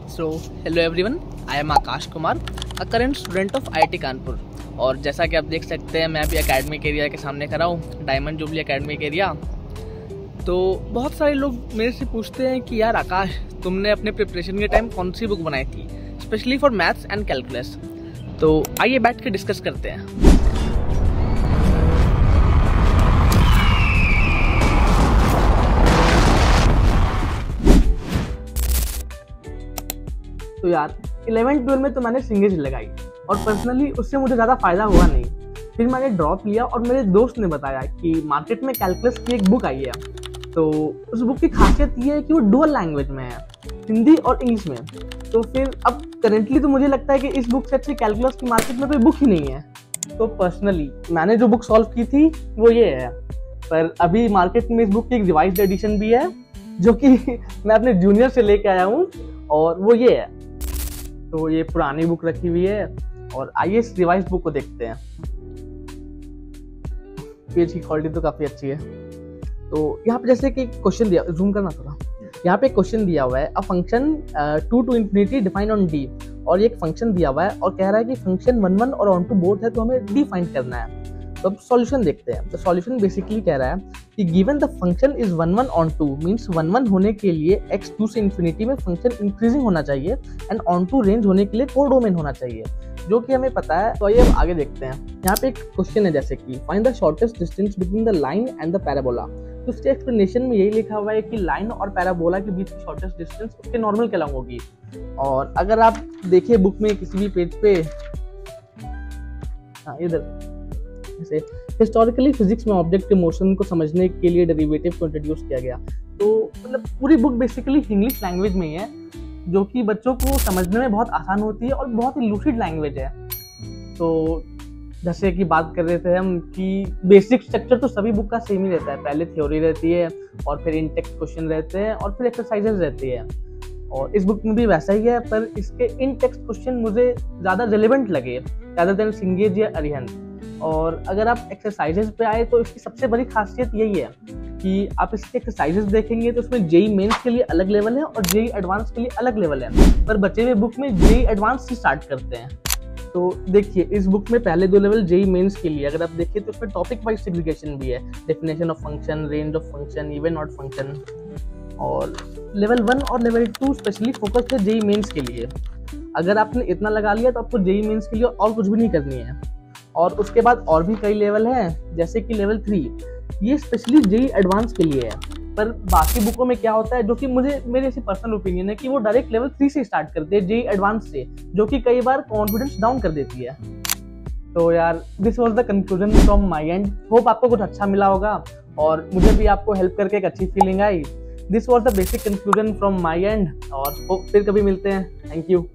So hello everyone, I am Akash Kumar, a current student of IIT Kanpur. और जैसा कि आप देख सकते हैं, मैं अभी एकेडमिक एरिया के सामने खड़ा हूँ, डायमंड जुबली एकेडमिक एरिया। तो बहुत सारे लोग मेरे से पूछते हैं कि यार आकाश, तुमने अपने प्रिपरेशन के टाइम कौन सी बुक बनाई थी, specially for maths and calculus. तो आइए बैठ के डिस्कस करते हैं। तो यार 11-12 में तो मैंने सिंगेज लगाई और पर्सनली उससे मुझे ज़्यादा फायदा हुआ नहीं। फिर मैंने ड्रॉप लिया और मेरे दोस्त ने बताया कि मार्केट में कैलकुलस की एक बुक आई है। तो उस बुक की खासियत ये है कि वो डुअल लैंग्वेज में है, हिंदी और इंग्लिश में। तो फिर अब करेंटली तो मुझे लगता है कि इस बुक से अच्छी कैलकुलस की मार्केट में कोई बुक ही नहीं है। तो पर्सनली मैंने जो बुक सॉल्व की थी वो ये है। पर अभी मार्केट में इस बुक की एक रिवाइज्ड एडिशन भी है जो कि मैं अपने जूनियर से लेके आया हूँ, और वो ये है। तो ये पुरानी बुक रखी हुई है और आइए इस रिवाइज बुक को देखते हैं। पेज की क्वालिटी तो काफी अच्छी है। तो यहाँ पे जैसे कि क्वेश्चन दिया, जूम करना थोड़ा, यहाँ पे क्वेश्चन दिया हुआ है, a function 2 to infinity define on D. और ये एक फंक्शन दिया हुआ है और कह रहा है कि फंक्शन 1 और ऑन टू बोथ है, तो हमें डी फाइंड करना है। तो अब सॉल्यूशन देखते हैं। तो सॉल्यूशन बेसिकली कह रहा है कि given the function is 1 onto, means 1 होने के लिए x 2 से इन्फिनिटी में फंक्शन इंक्रीजिंग होना चाहिए, एंड ऑन टू रेंज होने के लिए कोडोमेन होना चाहिए, जो कि हमें पता है। तो आइए अब आगे देखते हैं। यहाँ पे एक क्वेश्चन है जैसे कि find the shortest distance between the line and the parabola. तो उसके एक्सप्लेनेशन में यही लिखा हुआ है कि लाइन और पैराबोला के बीच की शॉर्टेस्ट डिस्टेंस उसके नॉर्मल के अलॉन्ग होगी। और अगर आप देखिए बुक में किसी भी पेज पे, इधर हिस्टोरिकली फिजिक्स में ऑब्जेक्ट के मोशन को समझने के लिए डेरिवेटिव को इंट्रोड्यूस किया गया। तो मतलब पूरी बुक बेसिकली इंग्लिश लैंग्वेज में ही है, जो कि बच्चों को समझने में बहुत आसान होती है और बहुत ही लूसिड लैंग्वेज है। तो जैसे कि बात कर रहे थे हम कि बेसिक स्ट्रक्चर तो सभी बुक का सेम ही रहता है। पहले थ्योरी रहती है और फिर इन टेक्स्ट क्वेश्चन रहते हैं और फिर एक्सरसाइजेज रहती है। और इस बुक में भी वैसा ही है, पर इसके इन टेक्स्ट क्वेश्चन मुझे ज़्यादा रेलेवेंट लगे rather than सिंगेज या अरिहंत। और अगर आप एक्सरसाइजेज पे आए तो इसकी सबसे बड़ी खासियत यही है कि आप इसके एक्सरसाइजेज देखेंगे तो उसमें जेई मेंस के लिए अलग लेवल है और जेई एडवांस के लिए अलग लेवल है, पर बचे हुए बुक में जेई एडवांस से स्टार्ट करते हैं। तो देखिए इस बुक में पहले 2 लेवल जेई मेंस के लिए अगर आप देखिए तो उसमें टॉपिक वाइज सेग्रीगेशन भी है, definition of function, range of function, even odd function. और लेवल 1 और लेवल 2 स्पेशली फोकस है जेई मेंस के लिए। अगर आपने इतना लगा लिया तो आपको जेई मेंस के लिए और कुछ भी नहीं करनी है। और उसके बाद और भी कई लेवल हैं, जैसे कि लेवल 3, ये स्पेशली जेई एडवांस के लिए है। पर बाकी बुकों में क्या होता है, जो कि मेरे ऐसी पर्सनल ओपिनियन है कि वो डायरेक्ट लेवल 3 से स्टार्ट करते हैं, जेई एडवांस से, जो कि कई बार कॉन्फिडेंस डाउन कर देती है। तो यार this was the conclusion from my and. Hope आपको कुछ अच्छा मिला होगा और मुझे भी आपको हेल्प करके एक अच्छी feeling I. This was the basic conclusion from my and, और होप फिर कभी मिलते हैं। Thank you.